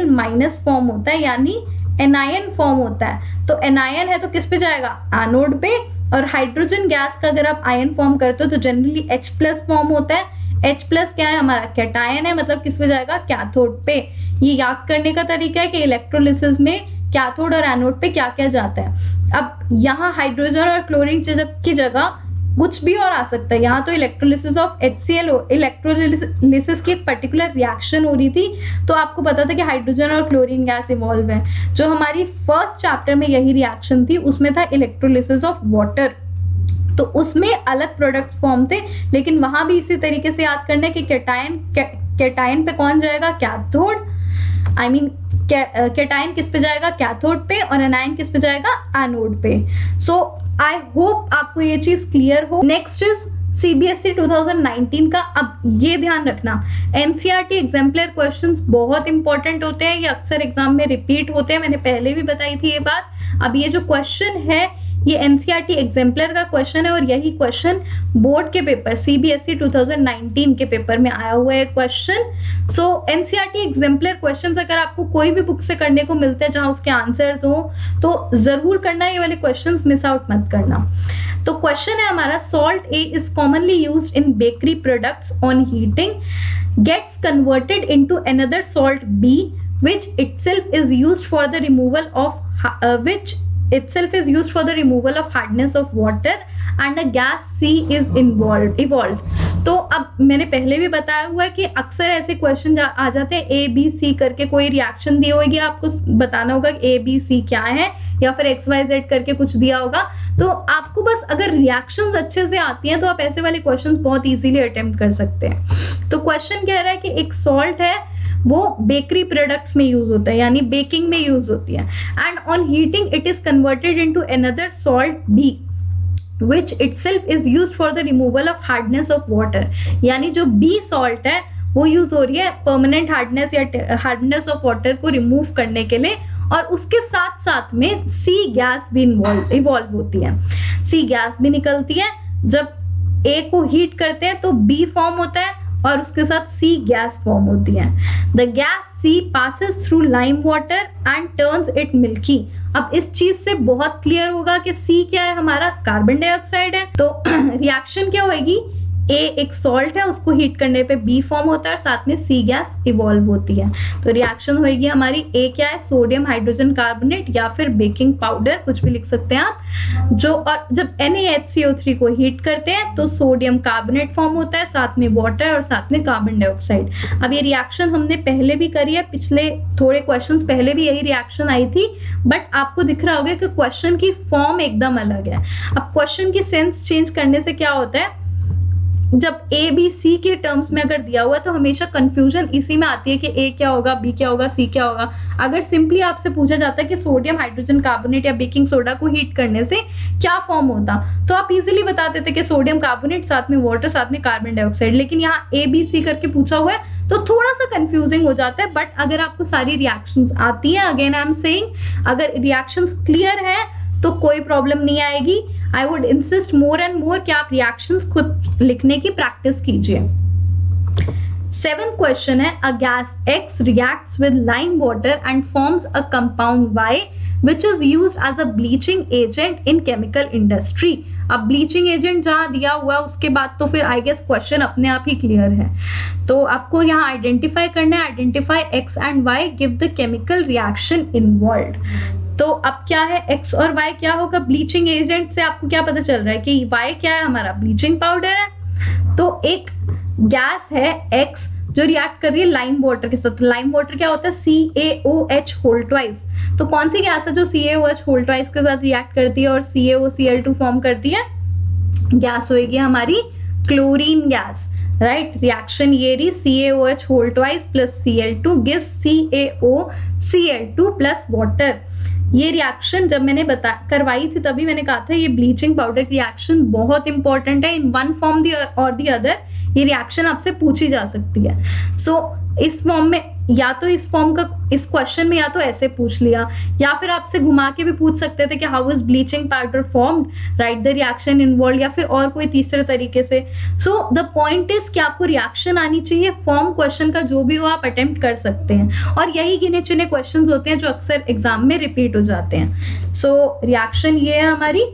माइनस फॉर्म होता है, यानी एनायन फॉर्म होता है। तो एनायन है तो किस पे जाएगा, एनोड पे। और हाइड्रोजन गैस का अगर आप आयन फॉर्म करते हो तो जनरली H+ फॉर्म होता है। H+ क्या है, हमारा कैटायन है, मतलब किस पे जाएगा, कैथोड पे। ये याद करने का तरीका है कि इलेक्ट्रोलिसिस में कैथोड और एनोड पे क्या क्या जाता है। अब यहाँ हाइड्रोजन और क्लोरीन की जगह कुछ भी और आ सकता है। यहाँ तो इलेक्ट्रोलिसिस ऑफ HCl, इलेक्ट्रोलिसिस की एक पर्टिकुलर रिएक्शन हो रही थी, तो आपको पता था कि हाइड्रोजन और क्लोरीन गैस इवॉल्व है। जो हमारी फर्स्ट चैप्टर में यही रिएक्शन थी, उसमें था इलेक्ट्रोलिसिस ऑफ वाटर, तो उसमें अलग प्रोडक्ट फॉर्म थे, लेकिन वहां भी इसी तरीके से याद करना है कि कैटायन पे कौन जाएगा, कैथोड, आई मीन कैटायन किस पे जाएगा, कैथोड पे, और एनायन किस पे जाएगा, एनोड पे। सो आई होप आपको ये चीज क्लियर हो। नेक्स्ट इज CBSE 2019 का। अब ये ध्यान रखना, NCERT एग्जाम्पलर क्वेश्चंस बहुत इंपॉर्टेंट होते हैं, ये अक्सर एग्जाम में रिपीट होते हैं, मैंने पहले भी बताई थी ये बात। अब ये जो क्वेश्चन है ये NCERT एग्जाम्पलर का क्वेश्चन है, और यही क्वेश्चन बोर्ड के पेपर CBSE 2019 के पेपर में आया हुआ है क्वेश्चन। सो NCERT एग्जाम्पलर क्वेश्चंस अगर आपको कोई भी बुक से करने को मिलते हैं जहां उसके आंसर्स हो, तो जरूर करना, ये वाले क्वेश्चंस मिस आउट मत करना। तो क्वेश्चन है हमारा, salt A is commonly used in bakery products on heating, gets converted into another salt B which itself is used for the removal of hardness of water and a gas C is evolved। तो अब मैंने पहले भी बताया हुआ है कि अक्सर ऐसे क्वेश्चन आ जाते हैं ABC करके, कोई रिएक्शन दी होगी, आपको बताना होगा कि ABC क्या है, या फिर XYZ करके कुछ दिया होगा। तो आपको बस अगर रिएक्शंस अच्छे से आती हैं तो आप ऐसे वाले क्वेश्चंस बहुत इजीली अटेम्प्ट कर सकते हैं। तो क्वेश्चन कह रहा है कि एक सॉल्ट है वो बेकरी प्रोडक्ट्स में यूज होता है, यानी बेकिंग में यूज होती है। And on heating it is converted into another salt B which itself is used for the removal of hardness of water। यानी जो बी सॉल्ट है वो यूज हो रही है परमानेंट हार्डनेस या हार्डनेस ऑफ वाटर को रिमूव करने के लिए, और उसके साथ साथ में सी गैस भी इवॉल्व होती है, सी गैस भी निकलती है। जब ए को हीट करते हैं तो बी फॉर्म होता है और उसके साथ सी गैस फॉर्म होती है। The gas C passes through lime water and turns it milky. अब इस चीज से बहुत क्लियर होगा कि सी क्या है, हमारा कार्बन डाइऑक्साइड है। तो रिएक्शन क्या होगी, ए एक सॉल्ट है, उसको हीट करने पे बी फॉर्म होता है और साथ में सी गैस इवॉल्व होती है। तो रिएक्शन होगी हमारी, ए क्या है, सोडियम हाइड्रोजन कार्बोनेट या फिर बेकिंग पाउडर, कुछ भी लिख सकते हैं आप। जो और जब NaHCO3 को हीट करते हैं तो सोडियम कार्बोनेट फॉर्म होता है, साथ में वाटर और साथ में कार्बन डाइऑक्साइड। अब ये रिएक्शन हमने पहले भी करी है, पिछले थोड़े क्वेश्चंस पहले भी यही रिएक्शन आई थी, बट आपको दिख रहा होगा कि क्वेश्चन की फॉर्म एकदम अलग है। अब क्वेश्चन की सेंस चेंज करने से क्या होता है, जब ए बी सी के टर्म्स में अगर दिया हुआ है तो हमेशा कंफ्यूजन इसी में आती है कि ए क्या होगा, बी क्या होगा, सी क्या होगा। अगर सिंपली आपसे पूछा जाता है कि सोडियम हाइड्रोजन कार्बोनेट या बेकिंग सोडा को हीट करने से क्या फॉर्म होता, तो आप इजीली बता देते कि सोडियम कार्बोनेट साथ में वाटर साथ में कार्बन डाइऑक्साइड। लेकिन यहाँ ए बी सी करके पूछा हुआ है तो थोड़ा सा कंफ्यूजिंग हो जाता है। बट अगर आपको सारी रिएक्शंस आती है, अगेन आई एम सेइंग, अगर रिएक्शंस क्लियर है तो कोई प्रॉब्लम नहीं आएगी। I would insist more and more कि आप रिएक्शंस खुद लिखने की प्रैक्टिस कीजिए। 7th क्वेश्चन है, a gas X reacts with lime water and forms a compound Y which is used as a bleaching agent in chemical industry। अब bleaching agent जहां दिया हुआ है उसके बाद तो फिर आई गेस क्वेश्चन अपने आप ही क्लियर है। तो आपको यहाँ आइडेंटिफाई करना है, identify X and Y, give the chemical reaction involved. तो अब क्या है, X और Y क्या होगा, ब्लीचिंग एजेंट से आपको क्या पता चल रहा है कि Y क्या है, हमारा ब्लीचिंग पाउडर है। तो एक गैस है X जो रिएक्ट कर रही है लाइम वाटर के साथ। लाइम वाटर क्या होता है, CaOH होल ट्वाइस। तो कौन सी गैस है जो CaOH होल ट्वाइस के साथ रिएक्ट करती है और CaOCl2 फॉर्म करती है, गैस होगी हमारी क्लोरीन गैस, राइट। रिएक्शन ये रही, CaOH whole twice plus Cl2 gives CaOCl2 plus water. ये रिएक्शन जब मैंने करवाई थी तभी मैंने कहा था ये ब्लीचिंग पाउडर की रिएक्शन बहुत इंपॉर्टेंट है। इन वन फॉर्म और दी अदर ये रिएक्शन आपसे पूछी जा सकती है। सो इस फॉर्म में या तो इस फॉर्म का इस क्वेश्चन में या तो ऐसे पूछ लिया, या फिर आपसे घुमा के भी पूछ सकते थे कि how is bleaching powder formed, right the reaction involve, या फिर और कोई तीसरे तरीके से। सो द पॉइंट इज कि आपको रिएक्शन आनी चाहिए। फॉर्म क्वेश्चन का जो भी हो आप अटेम्प्ट कर सकते हैं, और यही गिने चुने क्वेश्चन होते हैं जो अक्सर एग्जाम में रिपीट हो जाते हैं। सो रिएक्शन ये है हमारी।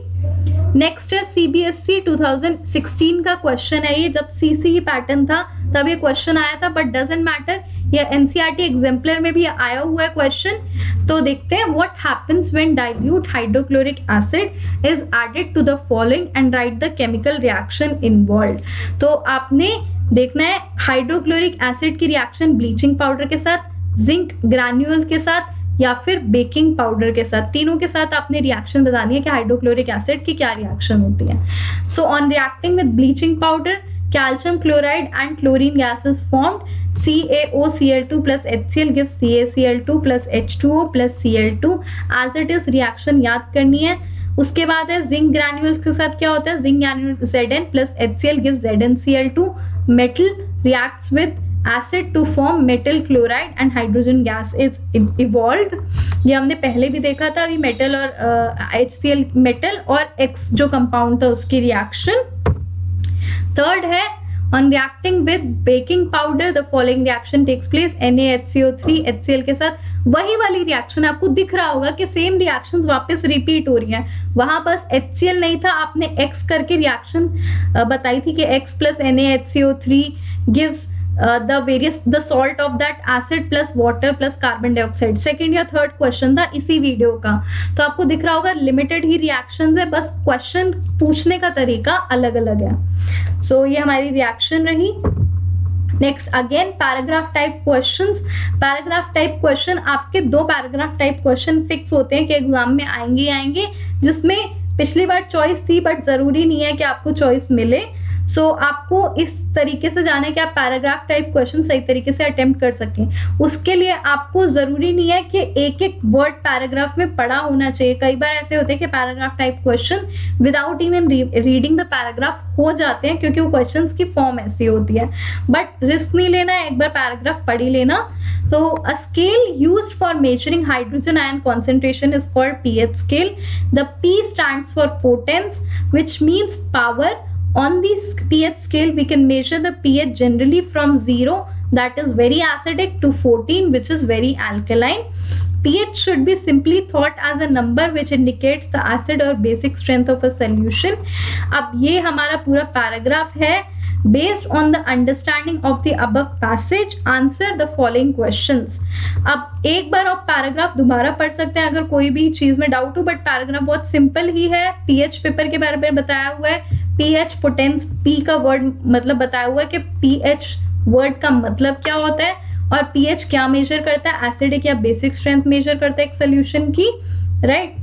नेक्स्ट है CBSE 2016 का क्वेश्चन है ये। जब CCE पैटर्न था तब ये क्वेश्चन आया था, बट डजंट मैटर, ये NCERT एग्जाम्पलर में भी आया हुआ है क्वेश्चन। तो देखते हैं, what happens when dilute hydrochloric acid is added to the following and write the chemical reaction involved. तो आपने देखना है हाइड्रोक्लोरिक एसिड की रिएक्शन ब्लीचिंग पाउडर के साथ, जिंक ग्रैन्यूल के साथ या फिर बेकिंग पाउडर के साथ। तीनों के साथ आपने रिएक्शन बतानी है कि हाइड्रोक्लोरिक एसिड की क्या रिएक्शन होती है। So on reacting with bleaching powder, calcium chloride and chlorine gases formed, CaOCl2 plus HCl gives CaCl2 plus H2O plus Cl2 as it is। Reaction याद करनी है। उसके बाद है जिंक ग्रैन्यूल के साथ क्या होता है, zinc granule Zn plus HCl gives ZnCl2। Metal reacts with acid to form metal chloride and hydrogen gas is evolved। ये हमने पहले भी देखा था, अभी मेटल और HCl मेटल और X जो कंपाउंड था उसकी रिएक्शन। थर्ड है on reacting with baking powder the following reaction takes place, NaHCO3 HCl के साथ। वही वाली रिएक्शन आपको दिख रहा होगा कि सेम रिएक्शंस वापस रिपीट हो रही हैं। वहां बस HCl नहीं था, आपने X करके रिएक्शन बताई थी कि X plus NaHCO3 gives the salt of that acid plus water plus carbon dioxide। Second या थर्ड क्वेश्चन था इसी वीडियो का। तो आपको दिख रहा होगा लिमिटेड ही रिएक्शंस है, बस क्वेश्चन पूछने का तरीका अलग अलग है। सो ये हमारी रिएक्शन रही। Next again paragraph type questions. Paragraph type question आपके 2 पैराग्राफ टाइप क्वेश्चन फिक्स होते हैं कि एग्जाम में आएंगे, जिसमें पिछली बार चॉइस थी, बट जरूरी नहीं है कि आपको चॉइस मिले। सो आपको इस तरीके से जाने कि आप पैराग्राफ टाइप क्वेश्चन सही तरीके से अटेम्प्ट कर सकें। उसके लिए आपको जरूरी नहीं है कि एक एक वर्ड पैराग्राफ में पढ़ा होना चाहिए। कई बार ऐसे होते हैं कि paragraph type question without even reading the paragraph हो जाते हैं, क्योंकि वो क्वेश्चंस की फॉर्म ऐसी होती है। बट रिस्क नहीं लेना है, एक बार पैराग्राफ पढ़ ही लेना। तो a scale used for measuring hydrogen ion concentration is called pH scale. The P stands for potence, which means power. On the pH scale, we can measure the pH generally from 0, that is very acidic, to 14, which is very alkaline. pH should be simply thought as a number which indicates the acid or basic strength of a solution. अब ये हमारा पूरा paragraph है। Based on the understanding of the above passage, answer the following questions. अब एक बार आप paragraph दोबारा पढ़ सकते हैं अगर कोई भी चीज में डाउट हो, बट पैराग्राफ बहुत सिंपल ही है। पीएच पेपर के बारे में बताया हुआ है, पीएच पोटेंस, पी का वर्ड मतलब बताया हुआ है कि पीएच वर्ड का मतलब क्या होता है और पीएच क्या मेजर करता है, एसिडिक या बेसिक स्ट्रेंथ मेजर करता है एक सोल्यूशन की, राइट।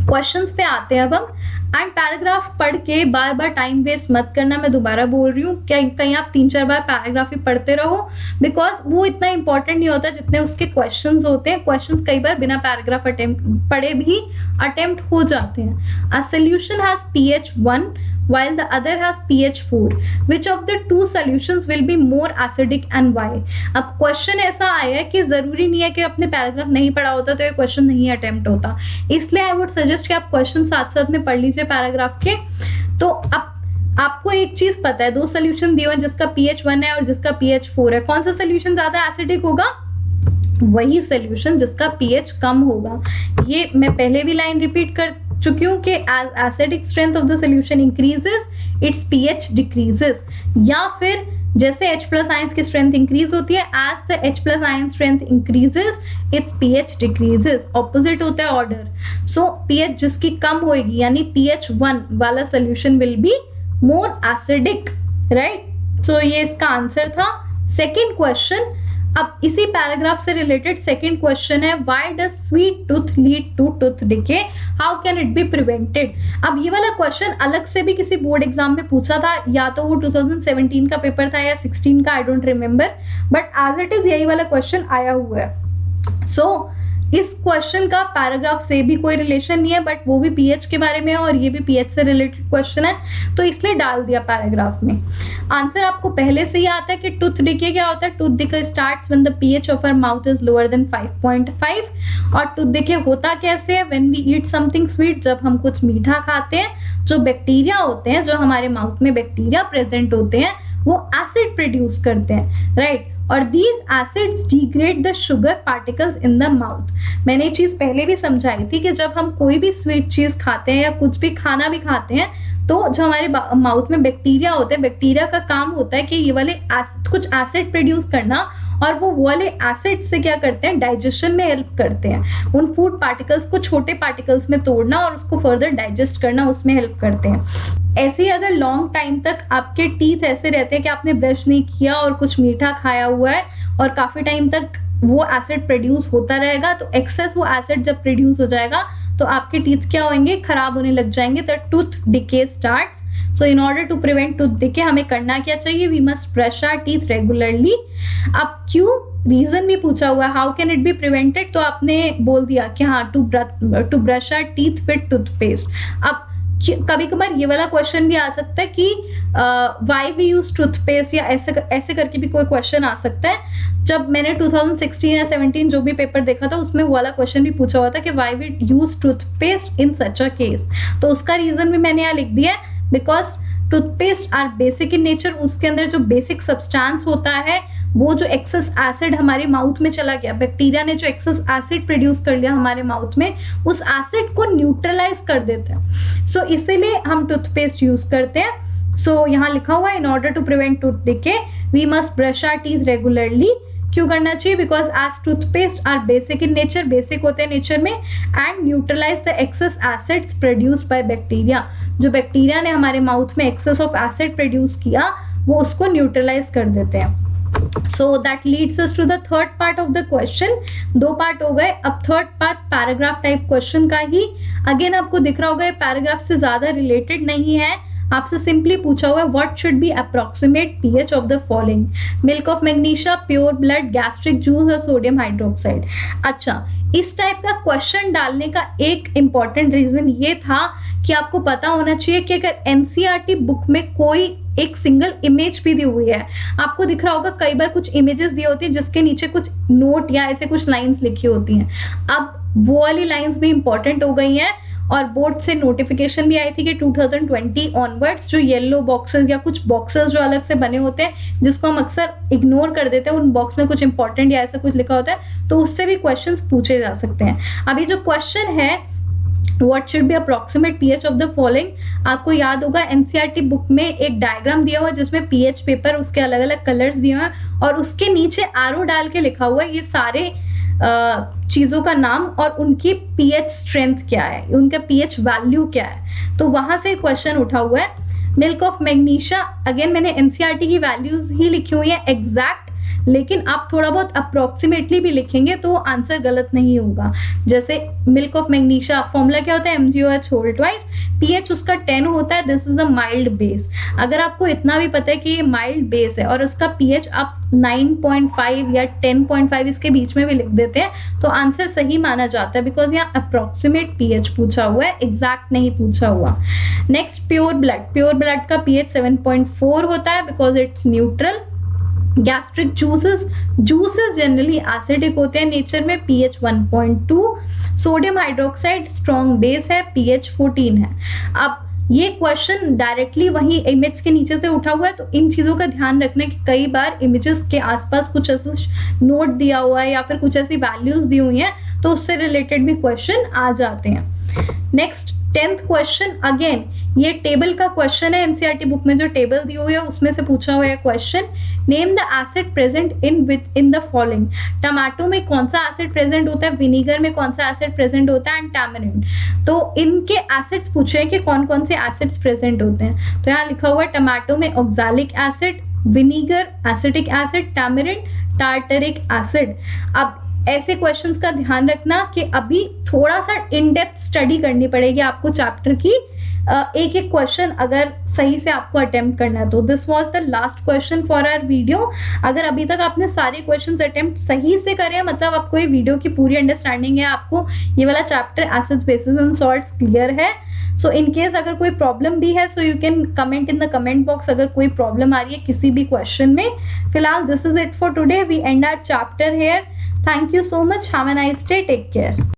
क्वेश्चंस पे आते हैं अब हम। एंड पैराग्राफ पढ़ के बार बार टाइम वेस्ट मत करना, मैं दोबारा बोल रही हूँ, कहीं आप 3-4 बार पैराग्राफ ही पढ़ते रहो, बिकॉज वो इतना इंपॉर्टेंट नहीं होता जितने उसके क्वेश्चंस होते हैं। क्वेश्चंस कई बार बिना पैराग्राफ पढ़े भी अटेम्प्ट हो जाते हैं। A solution has pH 1 while the other has pH 4. Which of the two solutions will be more acidic and why? अब क्वेश्चन ऐसा आया है कि जरूरी नहीं है कि अपने पैराग्राफ नहीं पढ़ा होता तो ये क्वेश्चन नहीं अटेम्प्ट होता, इसलिए आई वुड सजेस्ट कि आप क्वेश्चन साथ साथ में पढ़ लीजिए पैराग्राफ के। तो अब आपको एक चीज पता है, 2 सोल्यूशन दिए हुए हैं जिसका pH 1 है और जिसका pH 4 है। कौन सा सोल्यूशन ज्यादा एसिडिक होगा? वही सोल्यूशन जिसका pH कम होगा। ये मैं पहले भी लाइन रिपीट कर चुकी हूँ कि acidic strength of the solution increases, its pH decreases. या फिर जैसे H प्लस आयंस की स्ट्रेंथ इंक्रीज होती है, as the H plus ion strength increases its pH decreases. Opposite होता है ऑर्डर। सो pH जिसकी कम होगी यानी pH 1 वाला solution will be more acidic, right. So ये इसका आंसर था। सेकेंड क्वेश्चन, अब इसी पैराग्राफ से रिलेटेड सेकंड क्वेश्चन है, why does sweet tooth lead to tooth decay, how can it be prevented. अब ये वाला क्वेश्चन अलग से भी किसी बोर्ड एग्जाम में पूछा था, या तो वो 2017 का पेपर था या 16 का, I don't remember, but as it is यही वाला क्वेश्चन आया हुआ है। सो इस क्वेश्चन का पैराग्राफ से भी कोई रिलेशन नहीं है, बट वो भी पीएच के बारे में है और ये भी पीएच से रिलेटेड क्वेश्चन है, तो इसलिए डाल दिया पैराग्राफ में। आंसर आपको पहले से ही आता है कि टूथ डिके क्या होता है। Tooth decay starts when the pH of our mouth is lower than 5.5। और टूथ डिके होता कैसे है? When we eat something sweet, जब हम कुछ मीठा खाते हैं, जो बैक्टीरिया होते हैं, जो हमारे माउथ में बैक्टीरिया प्रेजेंट होते हैं, वो एसिड प्रोड्यूस करते हैं, राइट। और these acids degrade the sugar particles in the mouth। मैंने ये चीज पहले भी समझाई थी कि जब हम कोई भी स्वीट चीज खाते हैं या कुछ भी खाना भी खाते हैं, तो जो हमारे माउथ में बैक्टीरिया होते हैं, बैक्टीरिया का काम होता है कि ये वाले कुछ एसिड प्रोड्यूस करना, और वो वाले एसिड से क्या करते हैं, डाइजेशन में हेल्प करते हैं। उन फूड पार्टिकल्स को छोटे पार्टिकल्स में तोड़ना और उसको फर्दर डाइजेस्ट करना, उसमें हेल्प करते हैं। ऐसे ही अगर लॉन्ग टाइम तक आपके टीथ ऐसे रहते हैं कि आपने ब्रश नहीं किया और कुछ मीठा खाया हुआ है और काफी टाइम तक वो एसिड प्रोड्यूस होता रहेगा, तो एक्सेस वो एसिड जब प्रोड्यूस हो जाएगा तो आपके टीथ क्या होंगे, खराब होने लग जाएंगे। The tooth decay starts. So in order to prevent tooth decay हमें करना क्या चाहिए? We must brush our teeth regularly. अब क्यों, रीजन भी पूछा हुआ है, how can it be prevented, तो आपने बोल दिया कि हाँ, to brush our teeth with toothpaste. अब कभी कभार ये वाला क्वेश्चन भी आ सकता है कि व्हाई वी यूज टूथपेस्ट, या ऐसे करके भी कोई क्वेश्चन आ सकता है। जब मैंने 2016 या 17 जो भी पेपर देखा था, उसमें वो वाला क्वेश्चन भी पूछा हुआ था कि why we use toothpaste in such a case. तो उसका रीजन भी मैंने यहाँ लिख दिया है, because toothpaste are basic in nature. उसके अंदर जो बेसिक सब्सटेंस होता है, वो जो एक्सेस एसिड हमारे माउथ में चला गया, बैक्टीरिया ने जो एक्सेस एसिड प्रोड्यूस कर लिया हमारे माउथ में, उस एसिड को न्यूट्रलाइज कर देते हैं। सो इसीलिए हम टूथपेस्ट यूज करते हैं। सो यहाँ लिखा हुआ है, in order to prevent tooth decay we must brush our teeth regularly. क्यों करना चाहिए? Because as toothpaste are basic in nature, basic होते हैं नेचर में, and neutralise the excess acids produced by bacteria. जो बैक्टीरिया ने हमारे माउथ में एक्सेस ऑफ एसिड प्रोड्यूस किया, वो उसको न्यूट्रलाइज कर देते हैं। So that leads us to the third part of the question। 2 part हो गए। अब third part paragraph type question का ही। अगेन आपको दिख रहा होगा ये पैराग्राफ से ज्यादा रिलेटेड नहीं है, आपसे सिंपली पूछा हुआ है what should be approximate pH of the following, milk of magnesia, pure blood, gastric juice और सोडियम हाइड्रोक्साइड। अच्छा, इस टाइप का क्वेश्चन डालने का एक इंपॉर्टेंट रीजन ये था कि आपको पता होना चाहिए कि अगर एनसीईआरटी बुक में कोई एक सिंगल इमेज भी दी हुई है, आपको दिख रहा होगा कई बार कुछ इमेजेस दिए होती है जिसके नीचे कुछ नोट या ऐसे कुछ लाइंस लिखी होती हैं, अब वो वाली लाइंस भी इंपॉर्टेंट हो गई हैं। और बोर्ड से नोटिफिकेशन भी आई थी कि 2020 ऑनवर्ड्स जो येलो बॉक्सेस या कुछ बॉक्सेस जो अलग से बने होते हैं जिसको हम अक्सर इग्नोर कर देते हैं, उन बॉक्स में कुछ इंपॉर्टेंट या ऐसा कुछ लिखा होता है, तो उससे भी क्वेश्चंस पूछे जा सकते हैं। अभी जो क्वेश्चन है what should be approximate pH of the following, आपको याद होगा एनसीईआरटी बुक में एक डायग्राम दिया हुआ है जिसमें पीएच पेपर उसके अलग अलग कलर्स दिए हुए हैं और उसके नीचे एरो डाल के लिखा हुआ है ये सारे चीजों का नाम और उनकी पीएच स्ट्रेंथ क्या है, उनका पीएच वैल्यू क्या है। तो वहां से क्वेश्चन उठा हुआ है। मिल्क ऑफ मैग्नीशिया, अगेन मैंने एनसीईआरटी की वैल्यूज ही लिखी हुई है एग्जैक्ट, लेकिन आप थोड़ा बहुत अप्रोक्सीमेटली भी लिखेंगे तो आंसर गलत नहीं होगा। जैसे मिल्क ऑफ मैग्नीशिया फॉर्मूला क्या होता है, MgOH होल ट्वाइस, पीएच उसका 10 होता है, this is a mild base. अगर आपको इतना भी पता है कि ये माइल्ड बेस है और उसका पीएच आप 9.5 या 10.5 इसके बीच में भी लिख देते हैं तो आंसर सही माना जाता है, बिकॉज यहाँ अप्रोक्सीमेट पीएच पूछा हुआ है, एग्जैक्ट नहीं पूछा हुआ। Next pure blood, pure blood का पीएच 7.4 होता है because it's neutral. Gastric juices generally acidic होते हैं नेचर में, pH 1.2। Sodium hydroxide strong base है, पीएच 14 है। अब ये क्वेश्चन डायरेक्टली वही इमेज के नीचे से उठा हुआ है, तो इन चीजों का ध्यान रखना कि कई बार इमेजेस के आसपास कुछ ऐसा नोट दिया हुआ है या फिर कुछ ऐसी वैल्यूज दी हुई हैं तो उससे रिलेटेड भी क्वेश्चन आ जाते हैं। नेक्स्ट 10th क्वेश्चन, अगेन ये टेबल का क्वेश्चन है, एनसीईआरटी बुक में जो टेबल दी हुई है उसमें से पूछा हुआ है question, name the acid present in the following. Tomato में कौन सा एसिड प्रेजेंट होता है, विनीगर में कौन सा एसिड प्रेजेंट होता है, एंड टैमरिंड। तो इनके एसिड्स पूछे कि कौन कौन से एसिड्स प्रेजेंट होते हैं, तो यहाँ लिखा हुआ है टमाटो में oxalic acid, vinegar acetic acid, tamarind tartaric acid. अब ऐसे क्वेश्चंस का ध्यान रखना कि अभी थोड़ा सा इन डेप्थ स्टडी करनी पड़ेगी आपको चैप्टर की, एक एक क्वेश्चन अगर सही से आपको अटेम्प्ट करना है तो। This was the last question for our video. अगर अभी तक आपने सारे क्वेश्चंस अटेम्प्ट सही से करे मतलब आपको ये वीडियो की पूरी अंडरस्टैंडिंग है, आपको ये वाला chapter acids bases and salts clear है। सो इन केस अगर कोई प्रॉब्लम भी है so you can comment in the comment box अगर कोई प्रॉब्लम आ रही है किसी भी क्वेश्चन में। फिलहाल this is it for today, we end our chapter here. Thank you so much, have a nice day, take care.